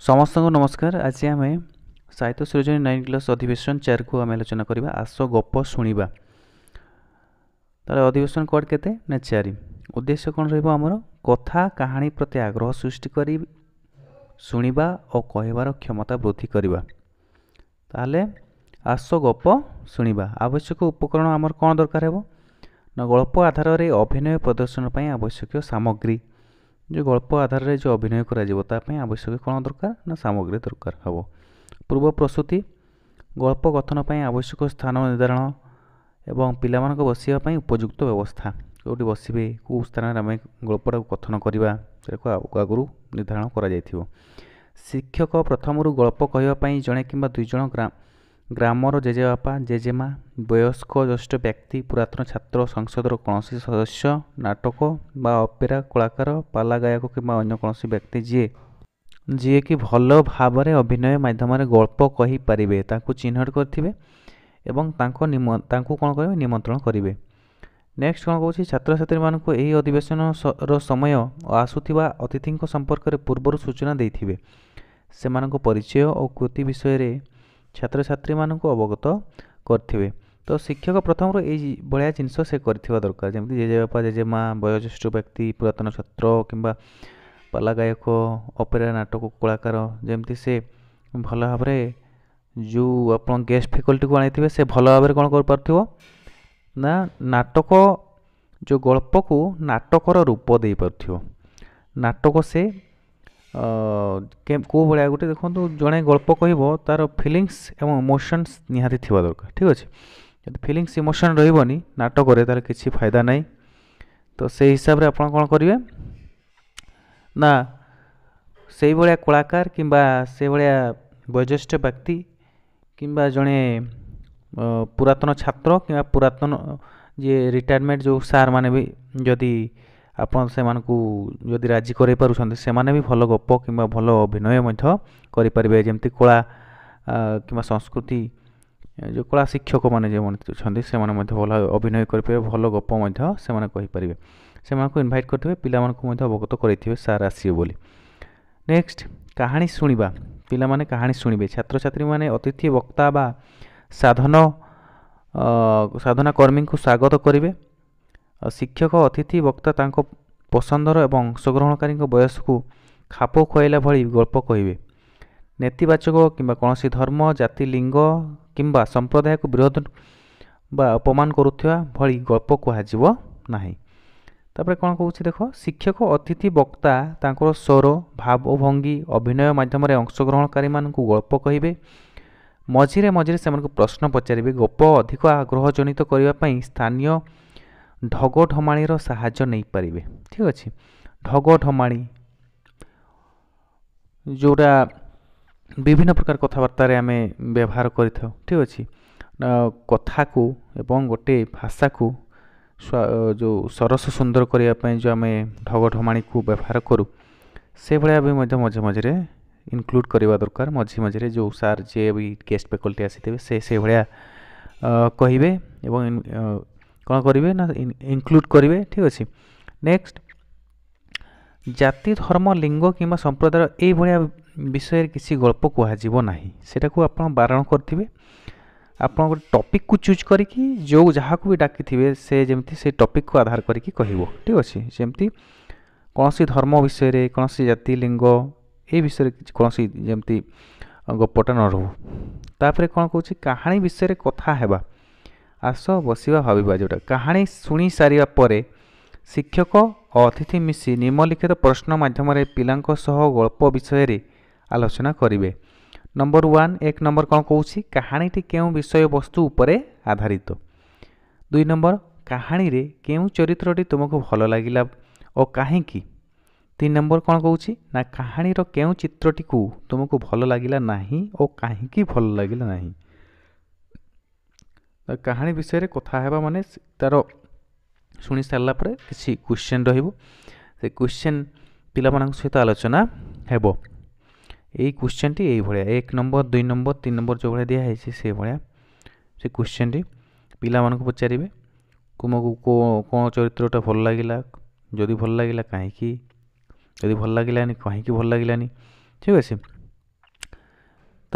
समस्त को नमस्कार। आज आम साहित्य सृजनी 9 क्लास अधिवेशन 4 को आम आलोचना करवा आस गप शुणा। तार अधिवेशन कोड केते ना 4। उद्देश्य कौन रमर कथा कहानी प्रति आग्रह सृष्टि कर शुणा और कहबार क्षमता वृद्धि करवा। ताहले आस गप शुणा आवश्यक उपकरण आमर कौन दरकार है ना गल्प आधार में अभिनय प्रदर्शन पर आवश्यक सामग्री। जो गल्प आधार में जो अभिनय कर आवश्यक कौन दरकार ना सामग्री दरकार हम। पूर्व प्रस्तुति गल्प कथन पर आवश्यक स्थान निर्धारण एवं पिला बसवाई उपयुक्त व्यवस्था कौटी बसवे कौ स्थान आम गल्पटा कथन करवा आगु निर्धारण कर। शिक्षक प्रथम गल्प कहवाई जड़े कि दुई जन ग्रामर जेजेबापा जेजेमा वयस्क ज्येष्ठ व्यक्ति पुरातन छात्र संसदर कौन सदस्य नाटक बा अपेरा कलाकार पाला गायक कि अन्य कौन व्यक्ति जी कि भल भाव अभिनय माध्यम गल्प कहींपारे चिन्हट करेंगे एवं कौन करेंगे निमंत्रण करेंगे। नेक्स्ट कौन कौन छात्र छात्री मानक यही अधिवेशन समय आसुवा अतिथि संपर्क में पूर्वर सूचना देते से परिचय और कृति विषय छात्र छात्री मानक अवगत करेंगे। तो शिक्षक प्रथम यही भाया जिनस से करथिबा दरकार जमी जेजेबापा जेजेमा वयोज्येष्ठ व्यक्ति पुरातन छात्र किंबा पाला गायक अपेरा नाटक कलाकार जमती से भल भाव जो आप गेस्ट फैकल्टी को आनी से भल भाव कौन कर पार्थिबो ना नाटक जो गल्प को नाटकर रूप दे पार्थिबो। नाटक से कौ भाया गोटे देखो जड़े गल्प कह तार फिलिंग्स एवं इमोशंस निहाती थिबा दरकार। ठीक अच्छे जब फिलिंग्स इमोशन रही नाटक तार किसी फायदा नहीं। तो से हिसाब रे आपण कौन करेंगे ना से भाया कलाकार किंबा से भाया वयोज्येष्ठ व्यक्ति किंबा जड़े पुरातन छात्र कि पुरातन जी रिटायरमेंट जो सार माने भी जदि आपण से जदि राजी कर भी भल गप कि भल अभिनय करें जमती कला कि संस्कृति जो कला शिक्षक मैंने जो अच्छा से भल अभिनय करेंगे भल गप से कहींपारे से इनभाइट करेंगे पिला अवगत करेंगे सार आसवे बोली। नेक्स्ट कहानी शुणा पिला माने कहानी शुणे छात्र छात्री माने अतिथि वक्ता बा साधना कर्मी को स्वागत करेंगे। शिक्षक अतिथि वक्ता तांको पसंदर एवं अंशग्रहणकारी बयस को खाप खुआला भली गल्प कहे। नेतिवाचक कि कौन धर्म जाति लिंग किंबा संप्रदाय को विरोध बा अपमान करुवा भली गल्प कहुव ना। तापर कौन कौन देख शिक्षक अतिथि वक्ता तांकर स्वर भावभंगी अभिनय माध्यम अंशग्रहणकारी मानक गल्प कहे। मझिरे मझिरे से प्रश्न पचारे गप अधिक आग्रह जनित करने स्थानीय ढग ढमाणी साहाय्य नहीं पारे। ठीक अच्छे ढग ढमाणी जोड़ा विभिन्न प्रकार कथबार्ता आम व्यवहार कर। ठीक अच्छे कथा को एवं गोटे भाषा को जो सरस सुंदर करने जो आम ढग ढमाणी को व्यवहार करूँ से भाया भी मझे मझे इनक्लूड करवा दरकार। मझे मझे जो सार जे भी गेस्ट फैकल्टी आसी से भाया कहे एवं कौन करेंगे ना इनक्लूड करेंगे। ठीक अच्छे नेक्स्ट जाति धर्म लिंग कि संप्रदाय ये भाया विषय किसी गल्प कहना सेटा को आप बारण करेंगे। आप गोटे टॉपिक को चूज करके जो जहाँ को भी डाकी से जमती से टॉपिक को आधार करके कहब। ठीक अच्छे जमती कौन सी धर्म विषय कौन सी जाति लिंग ये विषय कौन सी जमती गपटा न रो। तापर कौन कौन कहानी विषय कथा है आस बसवा भाविबा जोटा कहानी शुणी सारिया परे शिक्षक और अतिथि मिसी निम्नलिखित प्रश्न माध्यम पिलांको सह गल्प विषय आलोचना करेंगे। नंबर 1 एक नंबर कौन कौन कहानीटी केउं विषय वस्तु उपरे आधारित। 2 नंबर कहानी रे केउं चरित्रटी तुमको भल लगिला और कहीं। 3 नंबर कौन कौन ना कहानी रो केउं चित्रटी को तुमको भल लगिला नहीं और कहीं भल लगिला नहीं। कहानी विषय कथा है माने तार शुणी सारा पर किसी क्वेश्चन से क्वेश्चन पिला सहित आलोचना हेबो। यही क्वेश्चन टी यही भाया 1 नंबर 2 नंबर 3 नंबर जो भाया दिखाई से भाया से क्वेश्चन टी पिला पचारे तुमको कौन चरित्रटा भल लगिला जदि भल लगिला कहीं जदि भल लगिलानी कहीं भल लगिलानी। ठीक अच्छे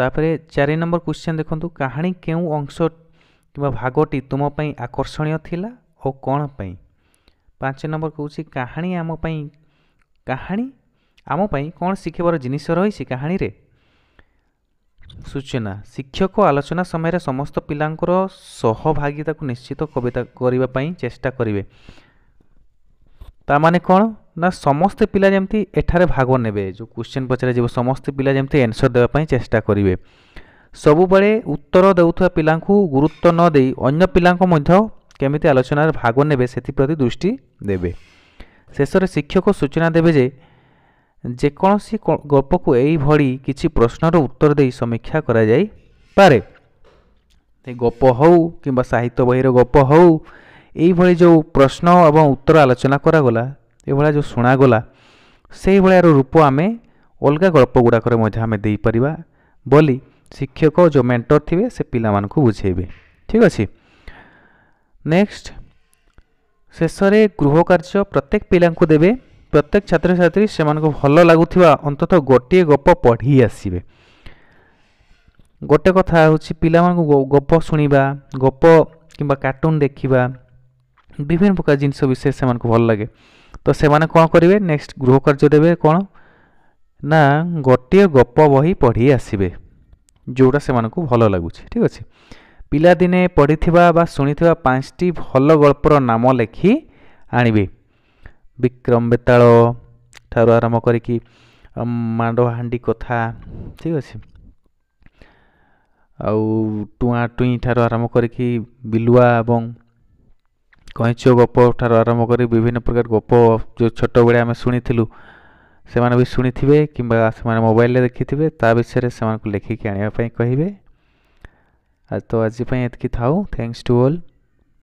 तापर 4 नंबर क्वेश्चन देखंतु कहानी केउ अंश किबा भागटी तुम पई आकर्षणीय थिला और कोन पई। 5 नंबर कहूची कहानी आम पई कोन शिखिबार जिनिस रहिछि कहानी रे। सूचना शिक्षक आलोचना समय समस्त पिलांकर सहभागिता को निश्चित कविता करबा पई चेष्टा करिवे। ता माने कोन ना समस्त पिला जेमती एठारे भाग नेबे जो क्वेश्चन पचरा जीव समस्त पिला जेमती आंसर देबा पई चेष्टा करिवे। सबु बळे उत्तर देउथुवा पिलांकु गुरुत्व न देई अन्य पिलांको मध्य केमिति आलोचना रे भाग नेबे सेति प्रति दृष्टि देबे। शेषरे शिक्षक सूचना देबे जे कोनोसी गप को एई भड़ी किछि प्रश्नर उत्तर देई समीक्षा करा जाई पारे। ते गप हौ किंबा साहित्य बहिर गप हौ एई भड़ी जो प्रश्न एवं उत्तर आलोचना करा गला ए भला जो सुना गला सेई भलियार रूप आमे अलगा गल्प गुड़ाकर मध्य आमे देई परिबा बोली शिक्षक जो मेंटर थिबे से पिला मानकु बुझेबे। ठीक अछि। नेक्स्ट शेषरे गृह कार्य प्रत्येक पिलांकु देबे। प्रत्येक छात्र छात्री से भल लगुवा अंततः गोटे गप पढ़ी आसबे। गोटे कथा हूँ पिला गप शुणा गप किंबा कार्टून देखा विभिन्न प्रकार जिनस विषय से भल लगे तो से कौन करेंगे नेक्स्ट गृह कार्य देवे कौन ना गोटे गप बही पढ़ी आसबे जोड़ा से भल लगुच। ठीक अच्छे। पिला दिने पढ़ी बा शुणी 5टी भल गल्पर नाम लेखि आणबे। विक्रम बेताल ठारू आरंभ करिकी मांडहांडी कथा। ठीक अच्छे। आउ टुआ टुई ठारू आरंभ करिकी बिलुआ एवं कैंच गप ठारू आरंभ करी विभिन्न प्रकार गप जो छोट बेले आम शुणी से भी शुणी थे कि मोबाइल देखी थे ता विषय से लेखिकी आने कहे। तो आज एतकी थाउ। Thanks to all.